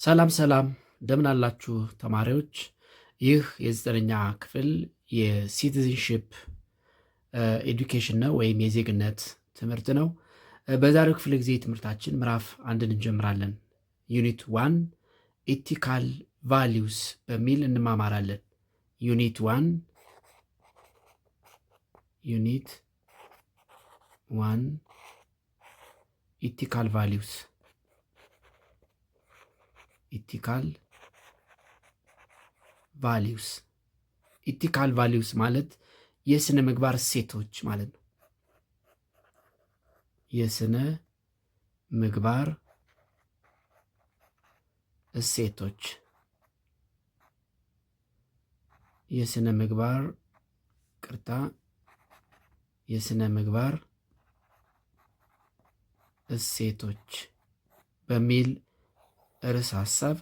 ሰላም ሰላም እንደምን አላችሁ ተማሪዎች? ይህ የዘጠነኛ ክፍል የሲቲዝንሺፕ ኤዱኬሽን ነው ወይም የዜግነት ትምህርት ነው። በዛሬው ክፍለ ጊዜ ትምህርታችን ምዕራፍ አንድን እንጀምራለን። ዩኒት 1 ኢቲካል ቫሊዩስ በሚል እንማማራለን። ዩኒት 1 ኢቲካል ቫሊዩስ ኢቲካል ቫሊዩስ ማለት የስነ ምግባር እሴቶች ማለት ነው። የስነ ምግባር እሴቶች የስነ ምግባር እሴቶች በሚል ርዕሰ ሐሳብ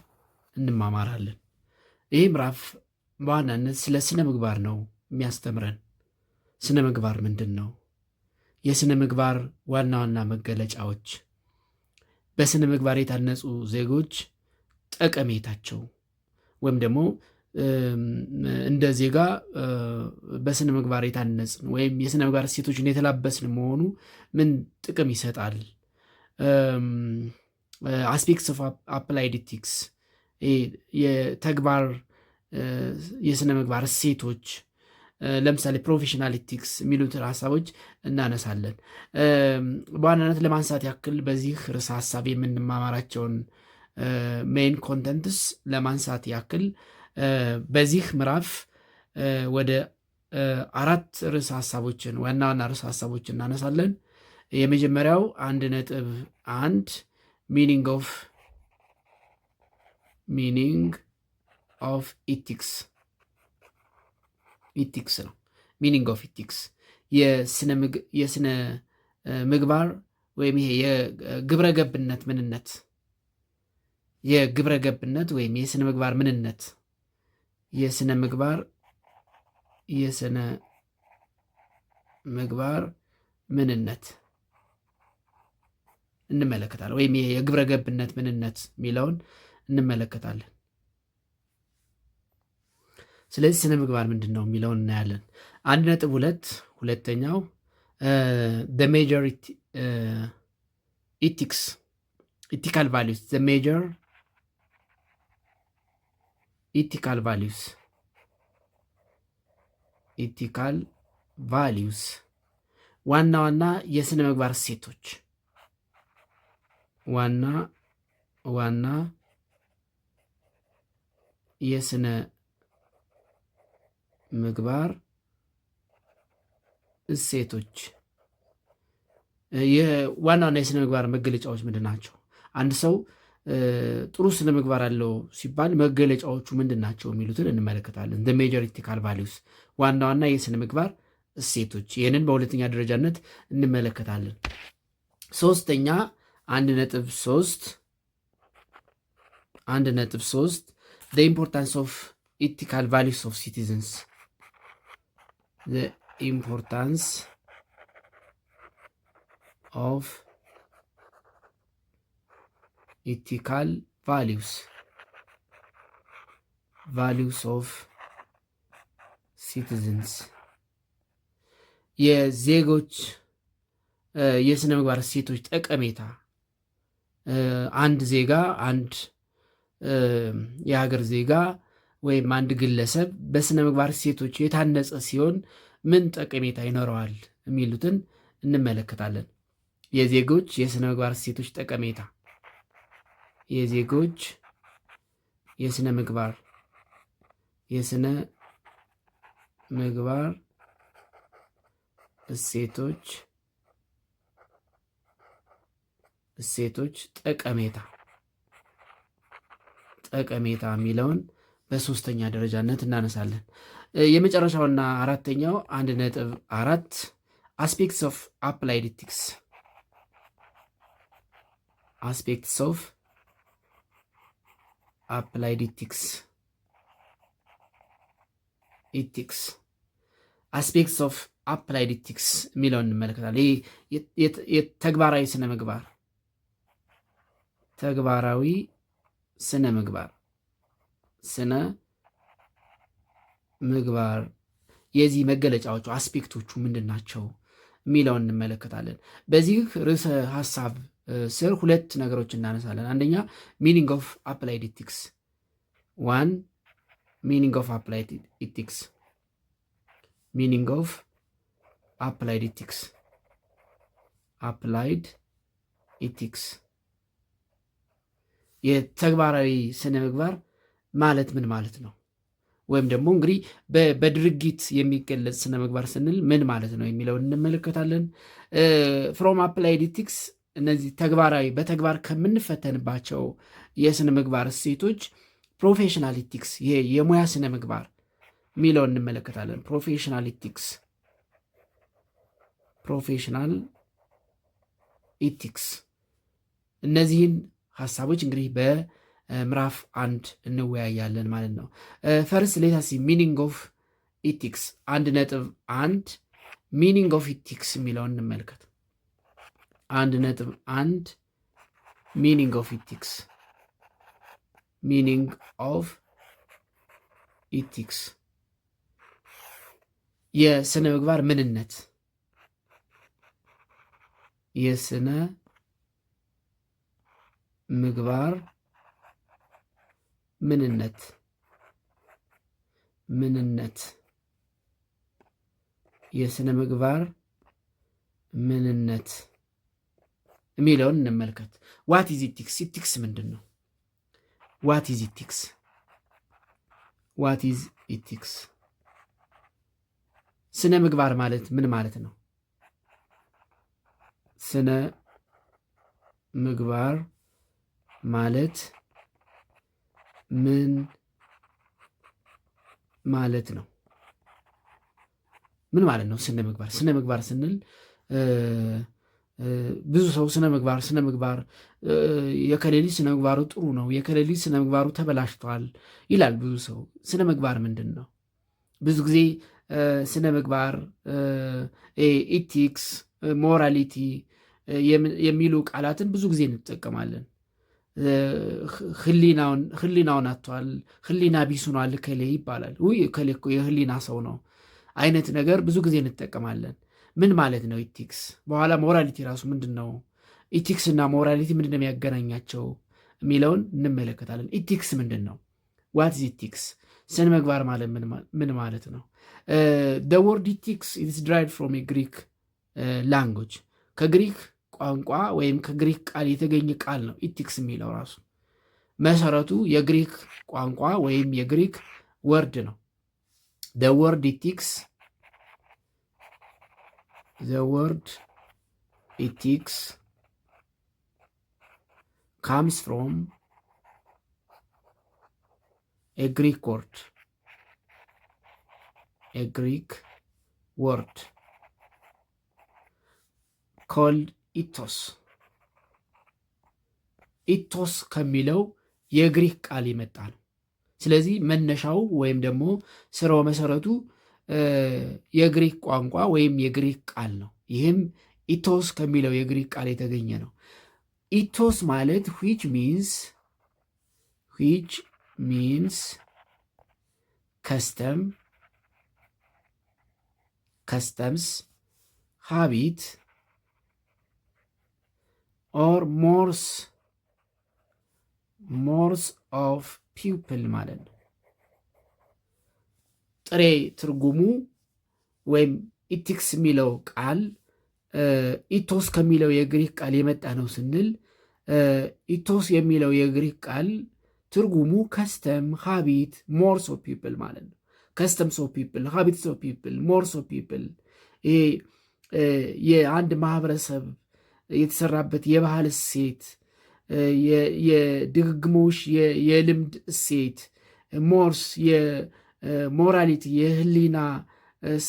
እንማማራለን። ይህ ምዕራፍ በዋናነት ስለ ስነ ምግባር ነው የሚያስተምረን። ስነ ምግባር ምንድን ነው? የስነ ምግባር ዋና ዋና መገለጫዎች፣ በስነ ምግባር የታነጹ ዜጎች ጠቀሜታቸው፣ ወይም ደግሞ እንደ ዜጋ በስነ ምግባር የታነጽን ወይም የስነ ምግባር እሴቶችን የተላበስን መሆኑ ምን ጥቅም ይሰጣል? አስፔክትስ ኦፍ አፕላይድ ኢቲክስ የተግባር የስነ ምግባር እሴቶች፣ ለምሳሌ ፕሮፌሽናል ኢቲክስ የሚሉትን ሀሳቦች እናነሳለን። በዋናነት ለማንሳት ያክል በዚህ ርዕሰ ሀሳብ የምንማማራቸውን ሜይን ኮንተንትስ ለማንሳት ያክል በዚህ ምዕራፍ ወደ 4 ርዕሰ ሀሳቦችን ዋና ዋና ርዕሰ ሀሳቦችን እናነሳለን። የመጀመሪያው 1.1 ሚኒንግ ኦፍ ኢቲክስ ነው። ሚኒንግ ኦፍ ኢቲክስ የስነ ምግባር ወይም ይሄ የግብረ ገብነት ምንነት፣ ወይም የስነ ምግባር ምንነት፣ የስነ ምግባር ምንነት እንመለከታለን። ወይም የግብረ ገብነት ምንነት የሚለውን እንመለከታለን። ስለዚህ ስነ ምግባር ምንድን ነው የሚለውን እናያለን። 1.2 ሁለተኛው the major ethical values the major ethical values ዋና ዋና የስነ ምግባር እሴቶች ዋና የስነ ምግባር እሴቶች ዋና ዋና የስነ ምግባር መገለጫዎች ምንድን ናቸው? አንድ ሰው ጥሩ ስነ ምግባር አለው ሲባል መገለጫዎቹ ምንድን ናቸው የሚሉትን እንመለከታለን። the major ethical values ዋና ዋና የስነ ምግባር እሴቶች፣ ይህንን በሁለተኛ ደረጃነት እንመለከታለን። ሶስተኛ 1.3 the importance of ethical values of citizens the importance of ethical values of citizens የዜጎች የስነ ምግባር እሴቶች ጠቀሜታ። አንድ ዜጋ የሀገር ዜጋ ወይም አንድ ግለሰብ በስነ ምግባር እሴቶች የታነጸ ሲሆን ምን ጠቀሜታ ይኖረዋል የሚሉትን እንመለከታለን። የዜጎች የስነ ምግባር እሴቶች ጠቀሜታ። የዜጎች የስነ ምግባር እሴቶች ጠቀሜታ የሚለውን በሶስተኛ ደረጃነት እናነሳለን። የመጨረሻውና አራተኛው 1.4 አስፔክትስ ኦፍ አፕላይድ ኢቲክስ አስፔክትስ ኦፍ አፕላይድ ኢቲክስ የሚለውን እንመለከታለን። ይህ ተግባራዊ ስነ ምግባር ስነ ምግባር ስነ ምግባር የዚህ መገለጫዎቹ አስፔክቶቹ ምንድን ናቸው የሚለውን እንመለከታለን። በዚህ ርዕሰ ሀሳብ ስር ሁለት ነገሮች እናነሳለን። አንደኛ ሚኒንግ ኦፍ አፕላይድ ኢቲክስ ዋን ሚኒንግ ኦፍ አፕላይድ ኢቲክስ ሚኒንግ ኦፍ አፕላይድ ኢቲክስ አፕላይድ ኢቲክስ የተግባራዊ ስነ ምግባር ማለት ምን ማለት ነው? ወይም ደግሞ እንግዲህ በድርጊት የሚገለጽ ስነ ምግባር ስንል ምን ማለት ነው የሚለውን እንመለከታለን። ፍሮም አፕላይድ ኢቲክስ እነዚህ ተግባራዊ በተግባር ከምንፈተንባቸው የስነ ምግባር እሴቶች ፕሮፌሽናል ኢቲክስ ይሄ የሙያ ስነ ምግባር የሚለውን እንመለከታለን። ፕሮፌሽናል ኢቲክስ እነዚህን ሀሳቦች እንግዲህ በምዕራፍ 1 እንወያያለን ማለት ነው። ፈርስት ሌታሲ ሚኒንግ ኦፍ ኢቲክስ 1.1 ሚኒንግ ኦፍ ኢቲክስ የሚለውን እንመልከት። 1.1 ሚኒንግ ኦፍ ኢቲክስ ሚኒንግ ኦፍ ኢቲክስ የስነ ምግባር ምንነት የስነ ምግባር ምንነት የስነ ምግባር ምንነት የሚለውን እንመልከት። ዋት ኢዝ ኢቲክስ? ኢቲክስ ምንድን ነው? ዋት ኢዝ ኢቲክስ? ስነ ምግባር ማለት ምን ማለት ነው? ስነ ምግባር ማለት ምን ማለት ነው? ምን ማለት ነው ስነ ምግባር? ስነ ምግባር ስንል ብዙ ሰው ስነ ምግባር የከሌሊ ስነ ምግባሩ ጥሩ ነው፣ የከሌሊ ስነ ምግባሩ ተበላሽቷል ይላል ብዙ ሰው። ስነ ምግባር ምንድን ነው? ብዙ ጊዜ ስነ ምግባር ኢቲክስ፣ ሞራሊቲ የሚሉ ቃላትን ብዙ ጊዜ እንጠቀማለን። ህሊናውን አጥቷል፣ ህሊና ቢስ ሆኗል እከሌ ይባላል። እከሌ እኮ የህሊና ሰው ነው አይነት ነገር ብዙ ጊዜ እንጠቀማለን። ምን ማለት ነው ኢቲክስ? በኋላ ሞራሊቲ ራሱ ምንድን ነው? ኢቲክስ እና ሞራሊቲ ምንድን ነው የሚያገናኛቸው የሚለውን እንመለከታለን። ኢቲክስ ምንድን ነው? ዋት ኢዝ ኢቲክስ? ስነ ምግባር ማለት ምን ማለት ነው? the word ethics is derived from a Greek language ከግሪክ ቋንቋ ወይም ከግሪክ ቃል የተገኘ ቃል ነው። ኢቲክስ የሚለው ራሱ መሰረቱ የግሪክ ቋንቋ ወይም የግሪክ ወርድ ነው። the word ethics comes from a Greek word called ኢቶስ ከሚለው የግሪክ ቃል የመጣ ነው። ስለዚህ መነሻው ወይም ደግሞ ስራው መሰረቱ የግሪክ ቋንቋ ወይም የግሪክ ቃል ነው። ይህም ኢቶስ ከሚለው የግሪክ ቃል የተገኘ ነው። ኢቶስ ማለት which means customs, habit or mores of people ማለት ነው። ጥሬ ትርጉሙ ወይም ኢቲክስ የሚለው ቃል ኢቶስ ከሚለው የግሪክ ቃል የመጣ ነው ስንል ኢቶስ የሚለው የግሪክ ቃል ትርጉሙ ከስተም፣ ሃቢት፣ ሞርስ ኦፍ ፒፕል ማለት ነው። ከስተምስ ኦፍ ፒፕል፣ ሃቢትስ ኦፍ ፒፕል፣ ሞርስ ኦፍ ፒፕል ይሄ የአንድ ማህበረሰብ የተሰራበት የባህል እሴት፣ የድግግሞሽ የልምድ እሴት፣ ሞርስ የሞራሊቲ የህሊና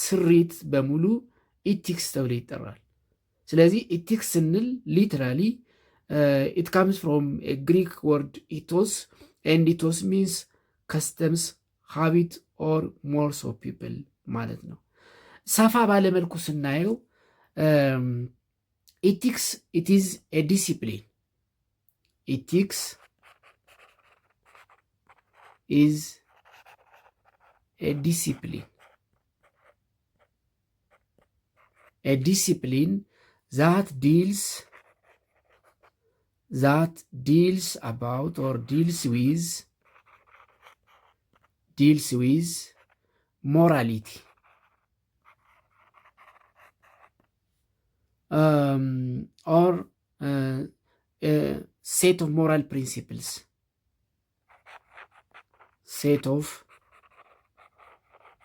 ስሪት በሙሉ ኢቲክስ ተብሎ ይጠራል። ስለዚህ ኢቲክስ ስንል ሊትራሊ ኢት ካምስ ፍሮም ግሪክ ወርድ ኢቶስ ኤንድ ኢቶስ ሚንስ ከስተምስ ሃቢት ኦር ሞርስ ኦፍ ፒፕል ማለት ነው። ሰፋ ባለመልኩ ስናየው ኢቲክስ ኢት ኢዝ ኤ ዲሲፕሊን። ኢቲክስ is a discipline. A discipline that deals about or deals with morality. Or a set of moral principles. Set of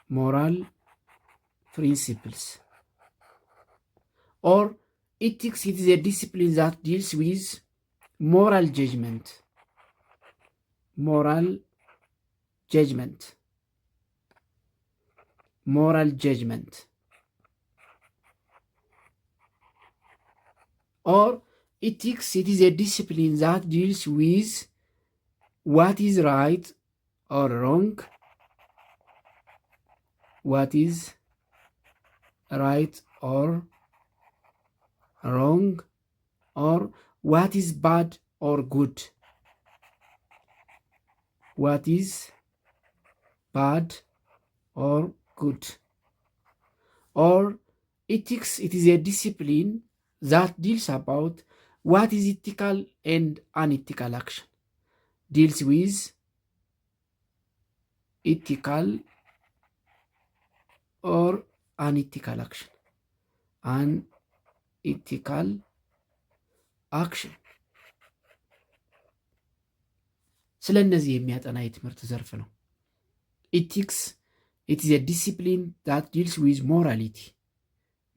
moral principles. Or ethics, it is a discipline that deals with moral judgment. Moral judgment. Moral judgment. Or ethics, it is a discipline that deals with what is right or wrong. What is right or wrong, or what is bad or good. What is bad or good. Or ethics, it is a discipline that deals about what is ethical and unethical action. Deals with ethical or unethical action. Unethical action. ስለ እነዚህ የሚያጠና የትምህርት ዘርፍ ነው። ኢቲክስ ኢት ኢዝ ኤ ዲሲፕሊን ዳት ዲልስ ዊዝ ሞራሊቲ።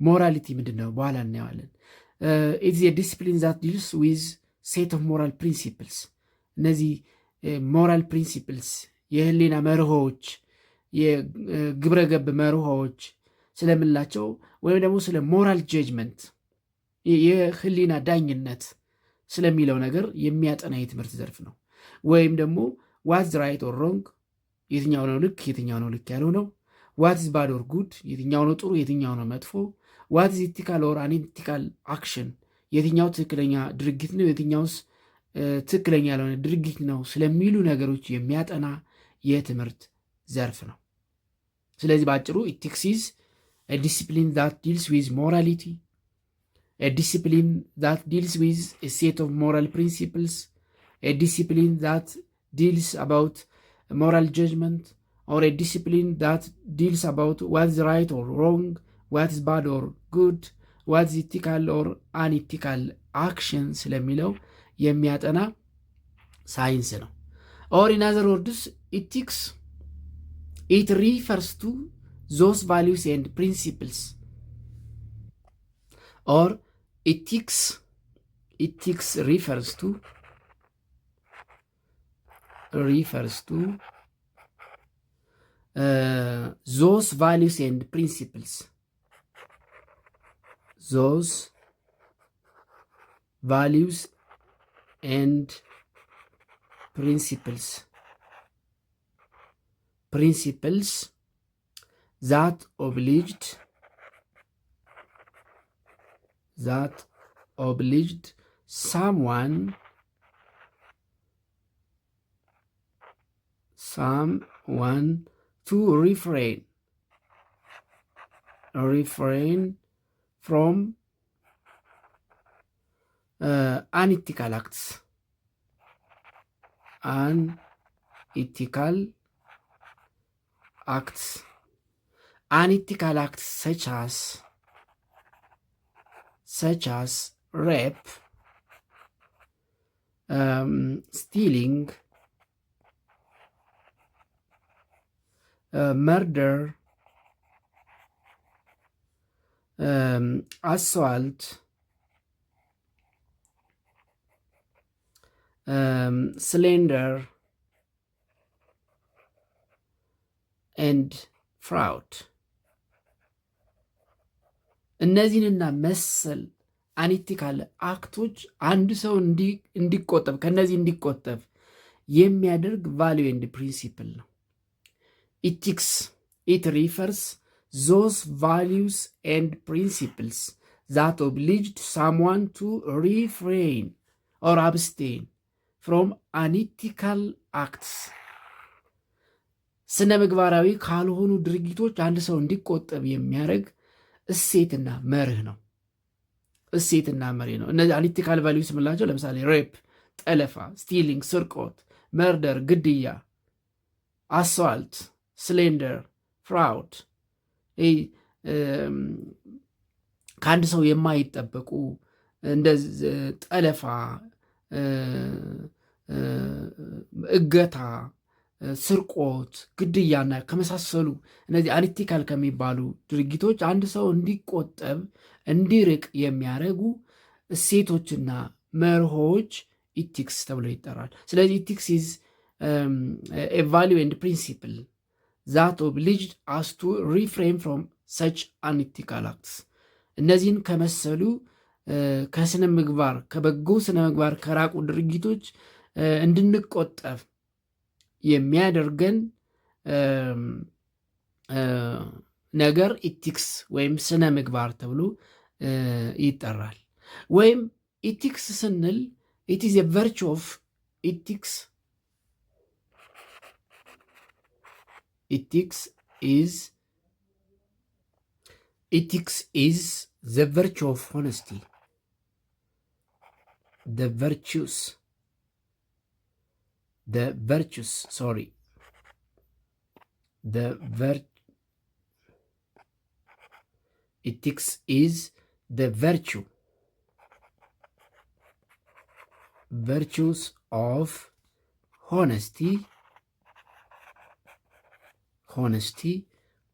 ሞራሊቲ ምንድን ነው? በኋላ እናየዋለን። ኢት ኢዝ ኤ ዲሲፕሊን ዛት ዲልስ ዊዝ ሴት ኦፍ ሞራል ፕሪንሲፕልስ። እነዚህ ሞራል ፕሪንሲፕልስ የህሊና መርሆዎች፣ የግብረ ገብ መርሆዎች ስለምንላቸው ወይም ደግሞ ስለ ሞራል ጀጅመንት የህሊና ዳኝነት ስለሚለው ነገር የሚያጠና የትምህርት ዘርፍ ነው። ወይም ደግሞ ዋትስ ራይት ኦር ሮንግ፣ የትኛው ነው ልክ የትኛው ነው ልክ ያለው ነው። ዋትስ ባድ ኦር ጉድ፣ የትኛው ነው ጥሩ የትኛው ነው መጥፎ። ዋትስ ኢቲካል ኦር አንኢቲካል አክሽን፣ የትኛው ትክክለኛ ድርጊት ነው የትኛውስ ትክክለኛ ያልሆነ ድርጊት ነው ስለሚሉ ነገሮች የሚያጠና የትምህርት ዘርፍ ነው። ስለዚህ በአጭሩ ኢቲክስ ኢዝ a discipline that deals with morality, a discipline that deals with a set of moral principles, a discipline that deals about moral judgment, or a discipline that deals about what is right or wrong, what is bad or good, what is ethical or unethical action ስለሚለው የሚያጠና ሳይንስ ነው። or in other words, ethics, it refers to those values and principles. Or ethics refers to those values and principles. Those values and principles that obliged someone to refrain from unethical acts. Unethical acts such as rape, stealing, murder, assault, slander, and fraud. እነዚህንና መሰል አንኢቲካል አክቶች አንድ ሰው እንዲቆጠብ ከነዚህ እንዲቆጠብ የሚያደርግ ቫልዩ ኤንድ ፕሪንሲፕል ነው። ኢቲክስ ኢት ሪፈርስ those values and principles that obliged someone to refrain or abstain from unethical acts. ስነ ምግባራዊ ካልሆኑ ድርጊቶች አንድ ሰው እንዲቆጠብ የሚያደርግ እሴትና መርህ ነው። እሴትና መርህ ነው። እነዚህ አናሊቲካል ቫሊዩስ የምንላቸው ለምሳሌ ሬፕ፣ ጠለፋ፣ ስቲሊንግ፣ ስርቆት፣ መርደር፣ ግድያ፣ አሳልት፣ ስሌንደር፣ ፍራውድ ከአንድ ሰው የማይጠበቁ እንደ ጠለፋ፣ እገታ፣ ስርቆት፣ ግድያና ከመሳሰሉ እነዚህ አናሊቲካል ከሚባሉ ድርጊቶች አንድ ሰው እንዲቆጠብ እንዲርቅ የሚያደርጉ እሴቶችና መርሆች ኢቲክስ ተብሎ ይጠራል። ስለዚህ ኢቲክስ ኢዝ ኤ ቫሊዩ ኤንድ ፕሪንሲፕል ዛት ኦብሊጅድ አስ ቱ ሪፍሬን ፍሮም ሰች አንኢቲካል አክትስ እነዚህን ከመሰሉ ከስነ ምግባር ከበጎ ስነ ምግባር ከራቁ ድርጊቶች እንድንቆጠብ የሚያደርገን ነገር ኢቲክስ ወይም ስነ ምግባር ተብሎ ይጠራል። ወይም ኢቲክስ ስንል it is a virtue of ethics. Ethics is the virtue of honesty. The virtues, sorry. Ethics is the virtues of honesty,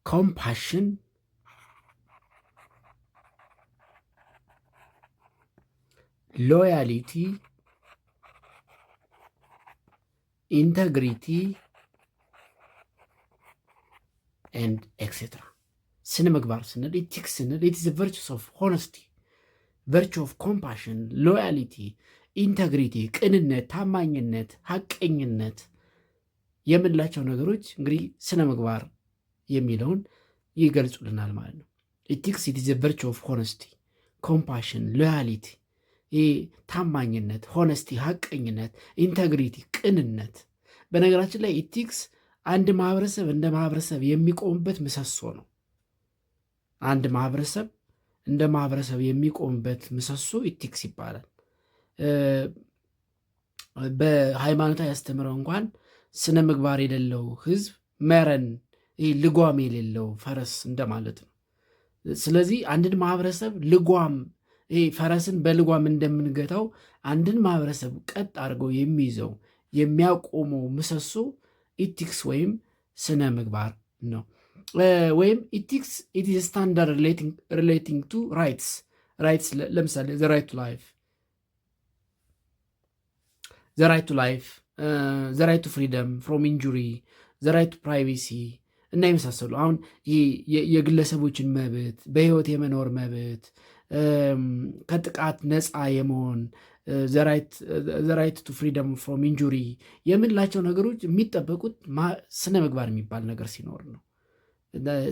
compassion, loyalty, integrity, and etc. ስነ ምግባር ስንል ኢቲክስ ስንል it is the virtues of honesty, virtue of compassion, loyalty, ኢንተግሪቲ፣ ቅንነት፣ ታማኝነት፣ ሐቀኝነት የምንላቸው ነገሮች እንግዲህ ስነ ምግባር የሚለውን ይገልጹልናል ማለት ነው። ኢቲክስ ኢት ኢዝ ኤ ቨርቹ ኦፍ ሆነስቲ፣ ኮምፓሽን፣ ሎያሊቲ፣ ታማኝነት፣ ሆነስቲ፣ ሐቀኝነት፣ ኢንተግሪቲ፣ ቅንነት። በነገራችን ላይ ኢቲክስ አንድ ማህበረሰብ እንደ ማህበረሰብ የሚቆምበት ምሰሶ ነው። አንድ ማህበረሰብ እንደ ማህበረሰብ የሚቆምበት ምሰሶ ኢቲክስ ይባላል። በሃይማኖታዊ ያስተምረው እንኳን ስነ ምግባር የሌለው ህዝብ መረን፣ ልጓም የሌለው ፈረስ እንደማለት ነው። ስለዚህ አንድን ማህበረሰብ ልጓም፣ ፈረስን በልጓም እንደምንገታው አንድን ማህበረሰብ ቀጥ አድርገው የሚይዘው የሚያቆመው ምሰሶ ኢቲክስ ወይም ስነ ምግባር ነው። ወይም ኢቲክስ ኢት ኢዝ ስታንዳርድ ሪሌቲንግ ቱ ራይትስ። ለምሳሌ ዘ ራይት ቱ ላይፍ፣ the right to freedom from injury, the right to privacy እና የመሳሰሉ አሁን የግለሰቦችን መብት፣ በህይወት የመኖር መብት፣ ከጥቃት ነፃ የመሆን the right to freedom from injury የምንላቸው ነገሮች የሚጠበቁት ስነ ምግባር የሚባል ነገር ሲኖር ነው።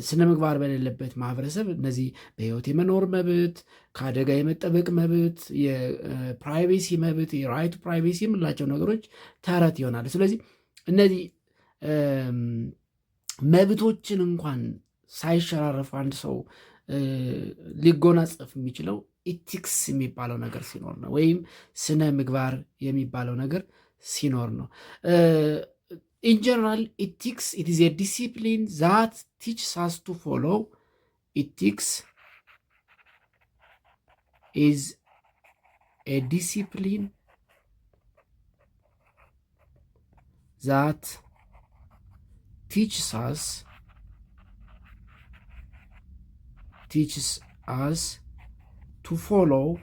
ስነ ምግባር በሌለበት ማህበረሰብ እነዚህ በህይወት የመኖር መብት፣ ከአደጋ የመጠበቅ መብት፣ የፕራይቬሲ መብት፣ የራይት ፕራይቬሲ የምንላቸው ነገሮች ተረት ይሆናሉ። ስለዚህ እነዚህ መብቶችን እንኳን ሳይሸራረፉ አንድ ሰው ሊጎናጸፍ የሚችለው ኢቲክስ የሚባለው ነገር ሲኖር ነው፣ ወይም ስነ ምግባር የሚባለው ነገር ሲኖር ነው። In general, ethics, it is a discipline that teaches us to follow. Ethics is a discipline that teaches us to follow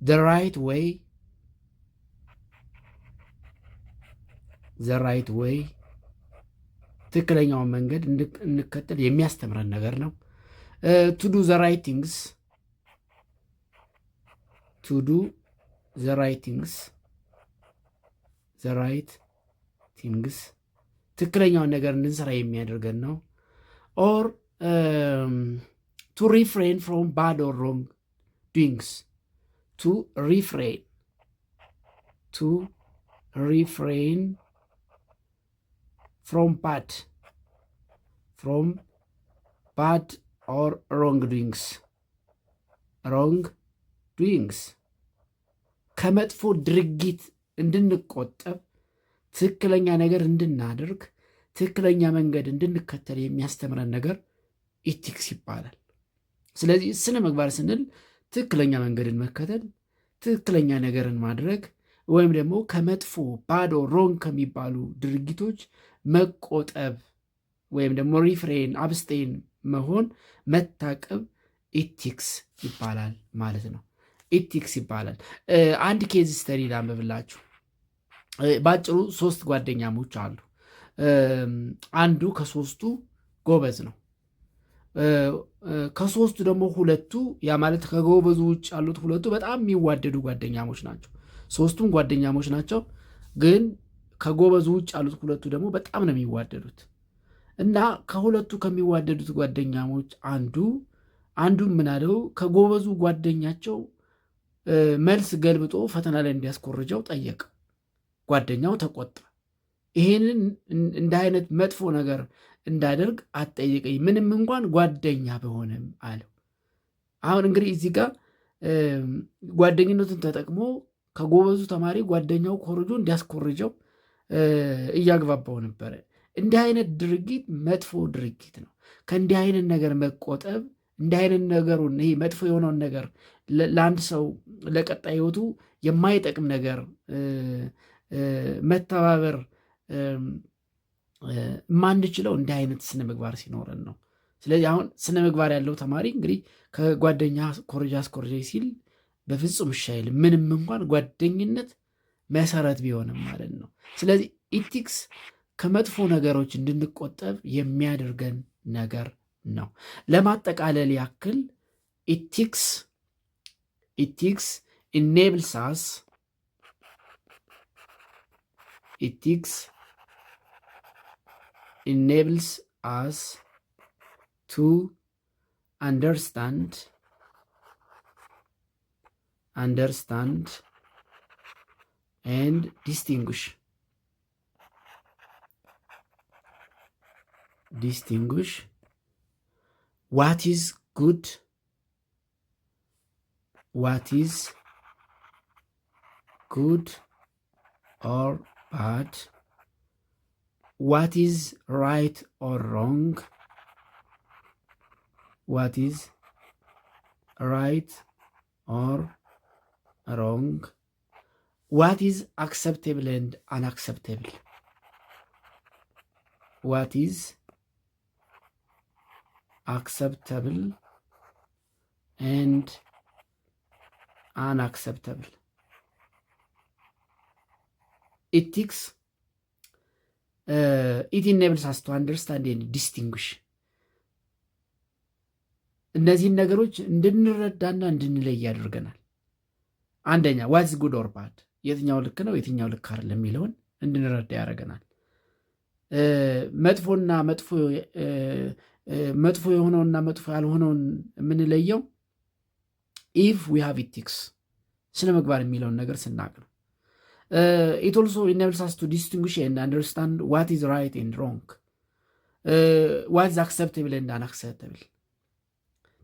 the right way, ትክክለኛውን መንገድ እንከተል የሚያስተምረን ነገር ነው። to do the right things ትክክለኛውን ነገር እንድንሰራ የሚያደርገን ነው። or to refrain from bad or wrong doings, to refrain refrain from bad or wrong doings ከመጥፎ ድርጊት እንድንቆጠብ ትክክለኛ ነገር እንድናደርግ ትክክለኛ መንገድ እንድንከተል የሚያስተምረን ነገር ኢቲክስ ይባላል። ስለዚህ ስነ ምግባር ስንል ትክክለኛ መንገድን መከተል፣ ትክክለኛ ነገርን ማድረግ ወይም ደግሞ ከመጥፎ ባዶ ሮንግ ከሚባሉ ድርጊቶች መቆጠብ ወይም ደግሞ ሪፍሬን አብስቴን መሆን መታቀብ ኢቲክስ ይባላል ማለት ነው። ኢቲክስ ይባላል። አንድ ኬዝ ስተዲ ላንብብላችሁ። በአጭሩ 3 ጓደኛሞች አሉ። አንዱ ከ3ቱ ጎበዝ ነው። ከ3ቱ ደግሞ 2ቱ ያ ማለት ከጎበዙ ውጭ ያሉት 2ቱ በጣም የሚዋደዱ ጓደኛሞች ናቸው። 3ቱም ጓደኛሞች ናቸው፣ ግን ከጎበዙ ውጭ ያሉት 2ቱ ደግሞ በጣም ነው የሚዋደዱት። እና ከ2ቱ ከሚዋደዱት ጓደኛሞች አንዱ ምን አለው፣ ከጎበዙ ጓደኛቸው መልስ ገልብጦ ፈተና ላይ እንዲያስኮርጀው ጠየቀ። ጓደኛው ተቆጣ። ይሄንን እንደ አይነት መጥፎ ነገር እንዳደርግ አትጠይቀኝ፣ ምንም እንኳን ጓደኛ በሆነም አለው። አሁን እንግዲህ እዚህ ጋር ጓደኝነቱን ተጠቅሞ ከጎበዙ ተማሪ ጓደኛው ኮርጆ እንዲያስኮርጀው እያግባባው ነበረ። እንዲህ አይነት ድርጊት መጥፎ ድርጊት ነው። ከእንዲህ አይነት ነገር መቆጠብ፣ እንዲህ አይነት ነገሩን ይሄ መጥፎ የሆነውን ነገር ለአንድ ሰው ለቀጣይ ህይወቱ የማይጠቅም ነገር መተባበር የማንችለው እንዲህ አይነት ስነ ምግባር ሲኖረን ነው። ስለዚህ አሁን ስነ ምግባር ያለው ተማሪ እንግዲህ ከጓደኛ ኮርጃ ሲል በፍጹም እሺ አይልም፣ ምንም እንኳን ጓደኝነት መሰረት ቢሆንም ማለት ነው። ስለዚህ ኢቲክስ ከመጥፎ ነገሮች እንድንቆጠብ የሚያደርገን ነገር ነው። ለማጠቃለል ያክል ኢቲክስ enables us to understand and distinguish what is good, or bad, what is right or wrong, what is acceptable and unacceptable, what is acceptable and unacceptable. Ethics it enables us to understand and distinguish እነዚህን ነገሮች እንድንረዳና እንድንለይ ያደርገናል። አንደኛ ዋትስ ጉድ ኦር ባድ፣ የትኛው ልክ ነው የትኛው ልክ አይደለም የሚለውን እንድንረዳ ያደርገናል። መጥፎ የሆነውና መጥፎ ያልሆነውን የምንለየው ኢፍ ዊ ሃቭ ኢቲክስ ስነ ምግባር የሚለውን ነገር ስናቅ ነው። it also enables us to distinguish and understand what is right and wrong, what is acceptable and unacceptable,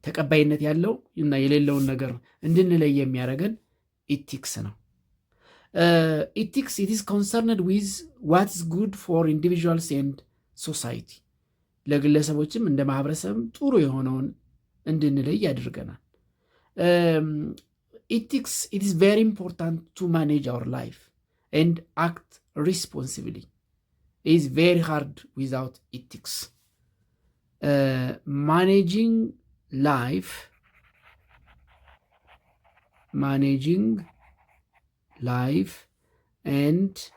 ተቀባይነት ያለው እና የሌለውን ነገር እንድንለይ የሚያደርገን ኢቲክስ ነው። ኢቲክስ it is concerned with what is good for individuals and society, ለግለሰቦችም እንደ ማህበረሰብም ጥሩ የሆነውን እንድንለይ ያደርገናል። Ethics, it is very important to manage our life and act responsibly. It is very hard without ethics. Managing life and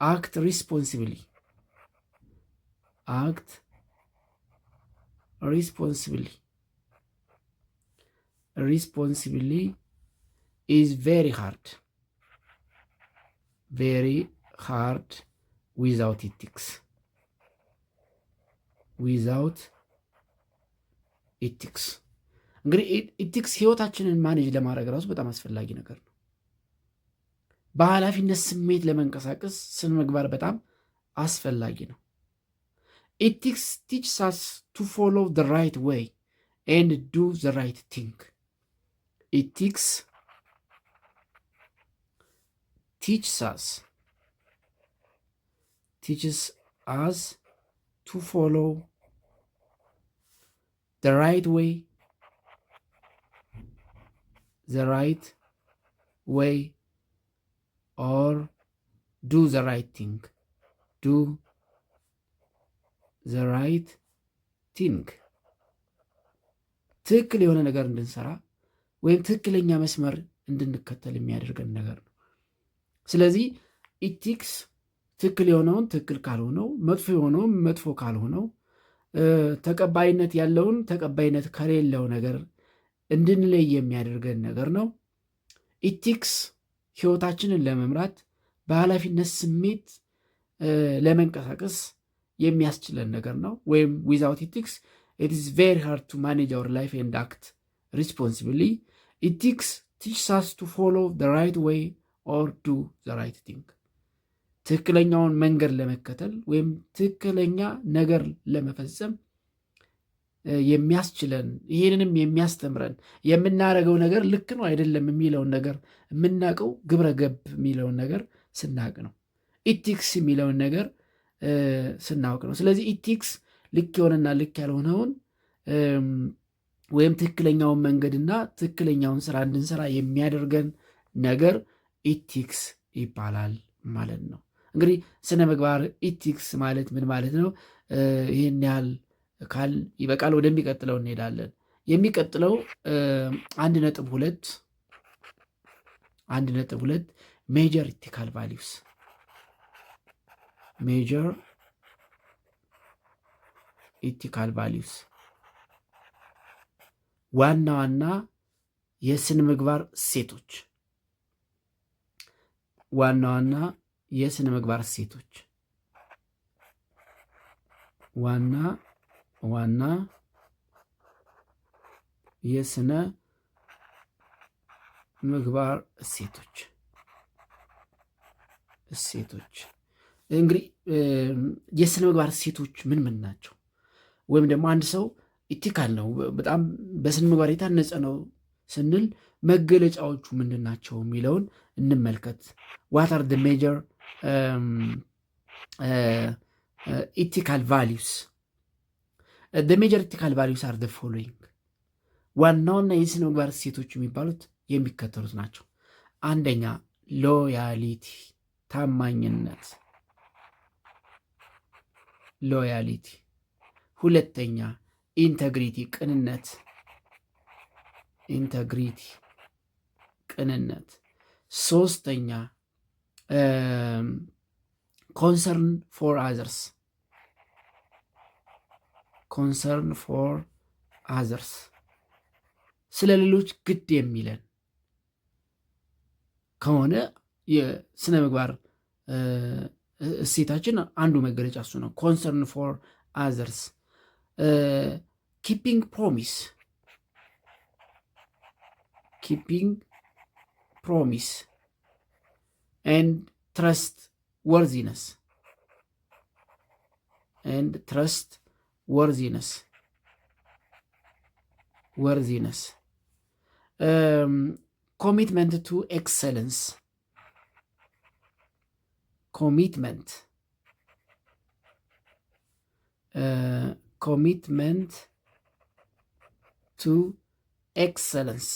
act responsibly. Responsibly is very hard without ethics. እንግዲህ ኢቲክስ ህይወታችንን ማኔጅ ለማድረግ ራሱ በጣም አስፈላጊ ነገር ነው። በኃላፊነት ስሜት ለመንቀሳቀስ ስነ ምግባር በጣም አስፈላጊ ነው። ኢቲክስ ቲችስ አስ ቱ ፎሎ ዘ ራይት ዌይ ኤንድ ዱ ዘ ራይት ቲንግ። ኢቲክስ teaches us to follow the right way or do the right thing. ትክክል የሆነ ነገር እንድንሰራ ወይም ትክክለኛ መስመር እንድንከተል የሚያደርገን ነገር ነው። ስለዚህ ኢቲክስ ትክክል የሆነውን ትክክል ካልሆነው፣ መጥፎ የሆነውን መጥፎ ካልሆነው፣ ተቀባይነት ያለውን ተቀባይነት ከሌለው ነገር እንድንለይ የሚያደርገን ነገር ነው። ኢቲክስ ህይወታችንን ለመምራት በኃላፊነት ስሜት ለመንቀሳቀስ የሚያስችለን ነገር ነው። ወይም ዊዛውት ኢቲክስ ኢት ኢዝ ቬሪ ሃርድ ቱ ማኔጅ አወር ላይፍ ኤንድ አክት ሪስፖንሲብሊ። ኢቲክስ ቲችስ አስ ቱ ፎሎ ዘ ራይት ዌይ ኦር ዱ ዘ ራይት ቲንግ። ትክክለኛውን መንገድ ለመከተል ወይም ትክክለኛ ነገር ለመፈጸም የሚያስችለን ይህንንም የሚያስተምረን የምናደርገው ነገር ልክ ነው አይደለም የሚለውን ነገር የምናውቀው ግብረ ገብ የሚለውን ነገር ስናውቅ ነው። ኢቲክስ የሚለውን ነገር ስናውቅ ነው። ስለዚህ ኢቲክስ ልክ የሆነና ልክ ያልሆነውን ወይም ትክክለኛውን መንገድና ትክክለኛውን ስራ እንድንሰራ የሚያደርገን ነገር ኢቲክስ ይባላል ማለት ነው። እንግዲህ ስነ ምግባር ኢቲክስ ማለት ምን ማለት ነው? ይህን ያህል ካል ይበቃል። ወደሚቀጥለው እንሄዳለን። የሚቀጥለው 1.2 ሜጀር ኢቲካል ቫሊዩስ። ሜጀር ኢቲካል ቫሊዩስ ዋና ዋና የስነ ምግባር እሴቶች። ዋና ዋና የስነ ምግባር እሴቶች ዋና የስነ ምግባር እሴቶች እንግዲህ የስነ ምግባር እሴቶች ምን ምን ናቸው? ወይም ደግሞ አንድ ሰው ኢቲካል ነው፣ በጣም በስነ ምግባር የታነጸ ነው ስንል መገለጫዎቹ ምንድን ናቸው የሚለውን እንመልከት። ዋት አር ደ ሜጀር ኢቲካል ቫሊዩስ? ደ ሜጀር ኢቲካል ቫሊዩስ አር ደ ፎሎዊንግ። ዋናውና የስነ ምግባር እሴቶች የሚባሉት የሚከተሉት ናቸው። አንደኛ ሎያሊቲ፣ ታማኝነት፣ ሎያሊቲ። ሁለተኛ ኢንተግሪቲ፣ ቅንነት፣ ቅንነት። ሶስተኛ ኮንሰርን ፎር አዘርስ፣ ስለ ሌሎች ግድ የሚለን ከሆነ የስነ ምግባር እሴታችን አንዱ መገለጫ እሱ ነው። ኮንሰርን ፎር አዘርስ። ኪፒንግ ፕሮሚስ ኤንድ ትረስት ወርዚነስ ኮሚትመንት ቱ ኤክሰለንስ፣ ኮሚትመንት ቱ ኤክሰለንስ፣